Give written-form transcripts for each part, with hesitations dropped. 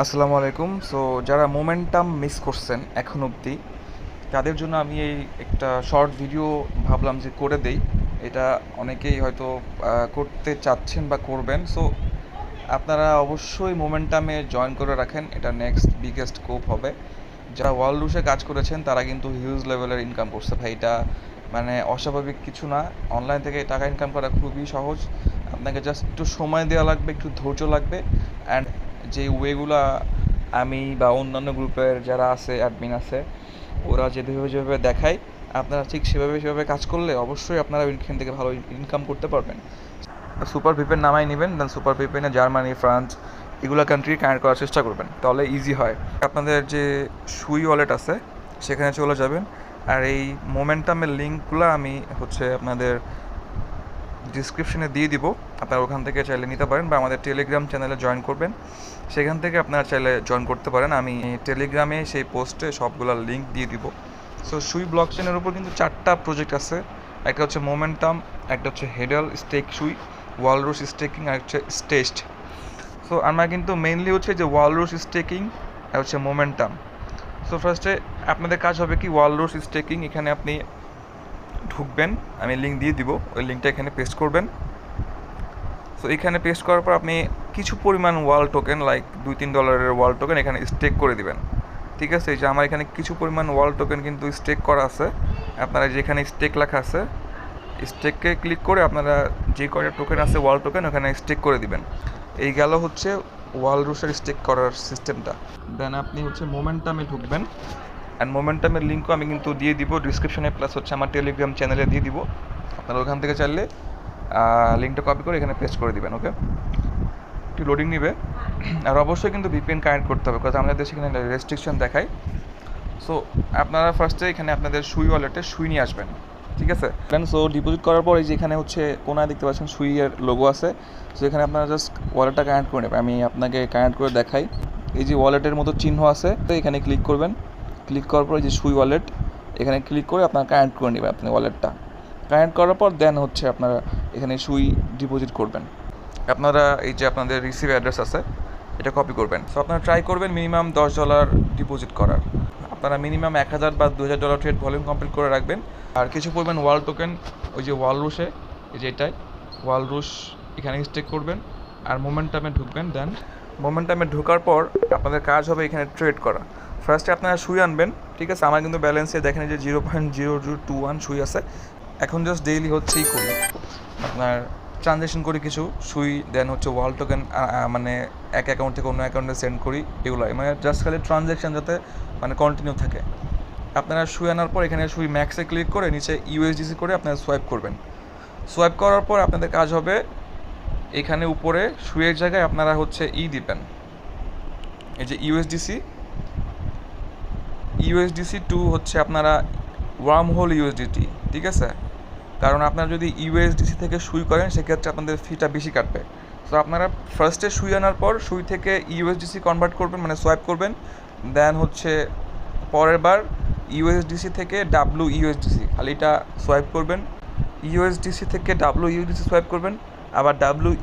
আসসালামু আলাইকুম। সো যারা মোমেন্টাম মিস করছেন এখন অবধি, তাদের জন্য আমি এই একটা শর্ট ভিডিও ভাবলাম যে করে দেই। এটা অনেকেই হয়তো করতে চাচ্ছেন বা করবেন। সো আপনারা অবশ্যই মোমেন্টামে জয়েন করে রাখেন, এটা নেক্সট বিগেস্ট কোপ হবে। যারা ওয়ার্ল্ড রুশে কাজ করেছেন তারা কিন্তু হিউজ লেভেলের ইনকাম করছে ভাই, এটা মানে অস্বাভাবিক কিছু না। অনলাইন থেকে টাকা ইনকাম করা খুবই সহজ, আপনাকে জাস্ট একটু সময় দেওয়া লাগবে, একটু ধৈর্য লাগবে। অ্যান্ড যে ওয়েগুলা আমি বা অন্যান্য গ্রুপের যারা আছে, অ্যাডমিন আছে, ওরা যেভাবে যেভাবে দেখায় আপনারা ঠিক সেভাবে কাজ করলে অবশ্যই আপনারা এখান থেকে ভালো ইনকাম করতে পারবেন। সুপার ভিপেন নামাই নেবেন, দেন সুপার ভিপেনে জার্মানি, ফ্রান্স এগুলো কান্ট্রি কানেক্ট করার চেষ্টা করবেন, তাহলে ইজি হয়। আপনাদের যে সুই ওয়ালেট আছে সেখানে চলে যাবেন, আর এই মোমেন্টামের লিঙ্কগুলো আমি আপনাদের ডিসক্রিপশনে দিয়ে দিব। আপনারা ওখান থেকে চাইলে নিতে পারেন, বা আমাদের টেলিগ্রাম চ্যানেলে জয়েন করবেন, সেখান থেকে আপনারা চাইলে জয়েন করতে পারেন। আমি টেলিগ্রামে সেই পোস্টে সবগুলো লিঙ্ক দিয়ে দিব। সো সুই ব্লক চেনের উপর কিন্তু 4টা প্রজেক্ট আছে। একটা হচ্ছে মোমেন্টাম, একটা হচ্ছে হেডেল স্টেক সুই, ওয়ালরুস স্টেকিং, আর হচ্ছে স্টেস্ট। সো আমরা কিন্তু মেইনলি হচ্ছে যে ওয়ালরুস স্টেকিং আর হচ্ছে মোমেন্টাম। সো ফার্স্টে আপনাদের কাজ হবে কি, ওয়ালরুস স্টেকিং এখানে আপনি ঢুকবেন, আমি লিঙ্ক দিয়ে দিব, ওই লিঙ্কটা এখানে পেস্ট করবেন। সো এখানে পেস্ট করার পর আপনি কিছু পরিমাণ ওয়াল টোকেন, লাইক $2-3 ওয়াল টোকেন এখানে স্টেক করে দিবেন। ঠিক আছে, এই যে আমার এখানে কিছু পরিমাণ ওয়াল টোকেন কিন্তু স্টেক করা আছে। আপনারা যেখানে স্টেক লেখা আছে, স্টেককে ক্লিক করে আপনারা যে কয়টা টোকেন আছে ওয়াল টোকেন ওখানে স্টেক করে দিবেন। এই গেল হচ্ছে ওয়ালরুসের স্টেক করার সিস্টেমটা। দেন আপনি মোমেন্টামে ঢুকবেন, অ্যান্ড মোমেন্টামের লিঙ্কও আমি কিন্তু দিয়ে দিব ডিসক্রিপশনে, প্লাস আমার টেলিগ্রাম চ্যানেলে দিয়ে দিব। আপনারা ওখান থেকে চাইলে লিঙ্কটা কপি করে এখানে পেস্ট করে দিবেন। ওকে, একটু লোডিং নিবে। আর অবশ্যই কিন্তু ভিপিএন কানেক্ট করতে হবে, কারণ আমাদের দেশে এখানে রেস্ট্রিকশন দেখায়। সো আপনারা ফার্স্টে এখানে আপনাদের সুই ওয়ালেটে সুই নিয়ে আসবেন। ঠিক আছে, সো ডিপোজিট করার পর এই যে এখানে কোনায় দেখতে পাচ্ছেন সুইয়ের লোগো আছে। সো এখানে আপনারা জাস্ট ওয়ালেটটা কানেক্ট করে নেবেন। আমি আপনাকে কানেক্ট করে দেখাই। এই যে ওয়ালেটের মতো চিহ্ন আছে, তো এখানে ক্লিক করবেন। ক্লিক করার পর এই যে সুই ওয়ালেট, এখানে ক্লিক করে আপনারা কানেক্ট করে নেবেন আপনি ওয়ালেটটা। কানেক্ট করার পর দেন আপনারা এখানে সুই ডিপোজিট করবেন। আপনারা এই যে আপনাদের রিসিভ অ্যাড্রেস আছে, এটা কপি করবেন। সো আপনারা ট্রাই করবেন মিনিমাম $10 ডিপোজিট করার। আপনারা মিনিমাম 1000 বা $2000 ট্রেড ভলিউম কমপ্লিট করে রাখবেন। আর কিছু পরিমাণ ওয়াল টোকেন ওই যে ওয়ালরুশে, এই যে এটাই ওয়ালরুশ, এখানে স্টেক করবেন আর মোমেন্টামে ঢুকবেন। দেন মোমেন্টামে ঢোকার পর আপনাদের কাজ হবে এখানে ট্রেড করা। ফার্স্টে আপনারা সুই আনবেন। ঠিক আছে, আমার কিন্তু ব্যালেন্সে দেখেন যে 0.0021 সুই আছে। এখন জাস্ট ডেইলি হচ্ছেই করি, আপনার ট্রানজ্যাকশন করি কিছু সুই, দেন ওয়াল টোকেন মানে এক অ্যাকাউন্ট থেকে অন্য অ্যাকাউন্টে সেন্ড করি, এগুলোই মানে জাস্ট খালি ট্রানজ্যাকশন যাতে মানে কন্টিনিউ থাকে। আপনারা সুই আনার পর এখানে সুই ম্যাক্সে ক্লিক করে নিচে ইউএসডিসি করে আপনারা সোয়াইপ করবেন। সোয়াইপ করার পর আপনাদের কাজ হবে এখানে উপরে সুইয়ের জায়গায় আপনারা দিবেন, এই যে ইউএসডিসি টু আপনারা ওয়ার্ম হোল ইউএসডিটি। ঠিক আছে, কারণ আপনারা যদি ইউএসডিসি থেকে সুই করেন সেক্ষেত্রে আপনাদের ফিটা বেশি কাটবে। সো আপনারা ফার্স্টে সুই আনার পর সুই থেকে ইউএসডিসি কনভার্ট করবেন, মানে সোয়াইপ করবেন। দেন পরের বার ইউএসডিসি থেকে ইউএসডিসি খালি এটা সোয়াইপ করবেন। ইউএসডিসি থেকে ইউএসডিসি সোয়াইপ করবেন, আবার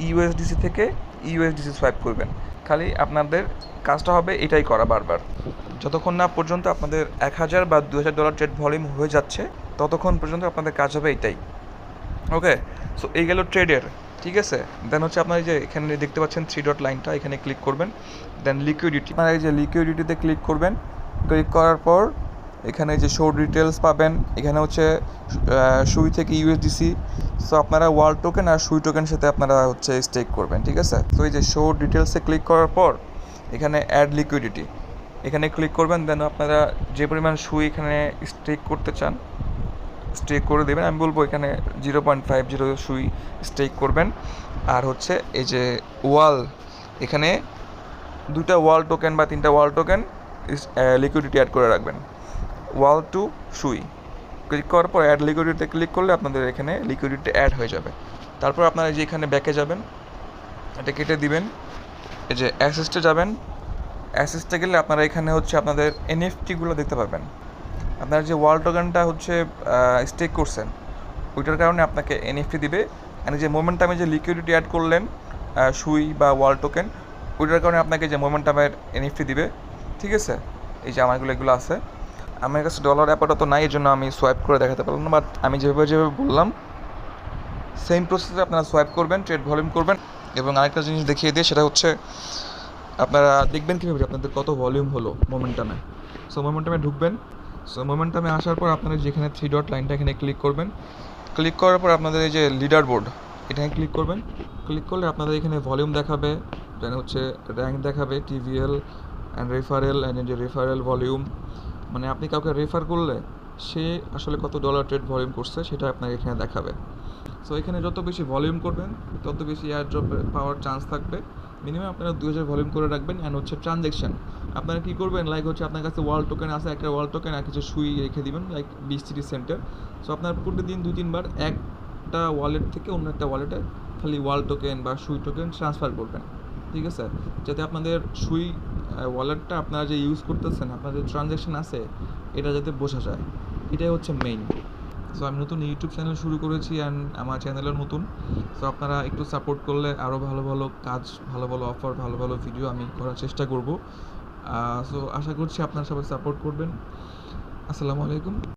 ইউএসডিসি থেকে ইউএসডিসি সোয়াইপ করবেন। খালি আপনাদের কাজটা হবে এটাই করা বারবার, যতক্ষণ না পর্যন্ত আপনাদের 1000 বা $2000 ট্রেড ভলিউম হয়ে যাচ্ছে, ততক্ষণ পর্যন্ত আপনাদের কাজ হবে এইটাই। ওকে, সো এই গেল ট্রেডের। ঠিক আছে, দেন আপনার এই যে এখানে দেখতে পাচ্ছেন 3 ডট লাইনটা, এখানে ক্লিক করবেন। দেন লিকুইডিটি, আপনারা এই যে লিকুইডিটিতে ক্লিক করবেন। ক্লিক করার পর এখানে যে শো ডিটেলস পাবেন, এখানে সুই থেকে ইউএসডিসি। সো আপনারা ওয়াল টোকেন আর সুই টোকেন সাথে আপনারা স্টেক করবেন। ঠিক আছে, তো এই যে শো ডিটেলসে ক্লিক করার পর এখানে অ্যাড লিকুইডিটি, এখানে ক্লিক করবেন। দেন আপনারা যে পরিমাণ সুই এখানে স্টেক করতে চান স্টেক করে দেবেন। আমি বলবো এখানে 0.50 সুই স্টেক করবেন। আর এই যে ওয়াল, এখানে 2টা ওয়াল টোকেন বা 3টা ওয়াল টোকেন লিকুইডিটি অ্যাড করে রাখবেন। ওয়াল টু সুই ক্লিক করার পর অ্যাড লিকুইডিটিতে ক্লিক করলে আপনাদের এখানে লিকুইডিটি অ্যাড হয়ে যাবে। তারপর আপনারা যে এখানে ব্যাকে যাবেন, এটা কেটে দিবেন। এই যে অ্যাসিস্টে যাবেন, অ্যাসিস্টে গেলে আপনারা এখানে আপনাদের এনএফটিগুলো দেখতে পাবেন। আপনার যে ওয়াল টোকেনটা স্টেক করছেন ওইটার কারণে আপনাকে এনএফটি দিবে। অ্যান্ড যে মোমেন্টামে যে লিকুইডিটি অ্যাড করলেন সুই বা ওয়াল টোকেন, ওইটার কারণে আপনাকে যে মোমেন্টামের এনএফটি দিবে, ঠিক আছে? এই যে আমারগুলো এগুলো আছে। আমার কাছে ডলার আপাতত নাই, এই জন্য আমি সোয়াইপ করে দেখাতে পারলাম না, বাট আমি যেভাবে বললাম সেম প্রসেসে আপনারা সোয়াইপ করবেন, ট্রেড ভলিউম করবেন। এবং আরেকটা জিনিস দেখিয়ে দিই, সেটা হচ্ছে আপনারা দেখবেন কীভাবে আপনাদের কত ভলিউম হলো মোমেন্টামে। সো মোমেন্টামে ঢুকবেন। সো মোমেন্টামে আসার পর আপনারা যেখানে 3 ডট লাইনটা এখানে ক্লিক করবেন। ক্লিক করার পর আপনাদের এই যে লিডার বোর্ড, এখানে ক্লিক করবেন। ক্লিক করলে আপনাদের এখানে ভলিউম দেখাবে, দেন হচ্ছে র্যাঙ্ক দেখাবে, টিভিএল অ্যান্ড রেফারেল, অ্যান্ড যে রেফারেল ভলিউম, মানে আপনি কাউকে রেফার করলে সে আসলে কত ডলার ট্রেড ভলিউম করছে সেটা আপনাকে এখানে দেখাবে। সো এখানে যত বেশি ভলিউম করবেন তত বেশি এয়ার ড্রপ পাওয়ার চান্স থাকবে। মিনিমাম আপনারা 2000 ভলিউম করে রাখবেন। অ্যান্ড হচ্ছে ট্রানজ্যাকশন আপনারা কী করবেন, লাইক হচ্ছে আপনার কাছে ওয়ার্ল্ড টোকেন আছে, একটা ওয়ার্ল্ড টোকেন আর কিছু সুই রেখে দিবেন লাইক 20-30 সেন্টের। সো আপনার প্রতিদিন 2-3 বার একটা ওয়ালেট থেকে অন্য একটা ওয়ালেটে খালি ওয়ার্ল্ড টোকেন বা সুই টোকেন ট্রান্সফার করবেন, ঠিক আছে? যাতে আপনাদের সুই ওয়ালেটটা আপনারা যে ইউজ করতেছেন, আপনার যে ট্রানজ্যাকশন আছে এটা যাতে বোঝা যায়, এটাই হচ্ছে মেইন। সো আমি নতুন ইউটিউব চ্যানেল শুরু করেছি অ্যান্ড আমার চ্যানেলও নতুন। সো আপনারা একটু সাপোর্ট করলে আরও ভালো ভালো কাজ, ভালো ভালো অফার, ভালো ভালো ভিডিও আমি করার চেষ্টা করব। সো আশা করছি আপনারা সবাই সাপোর্ট করবেন। আসসালামু আলাইকুম।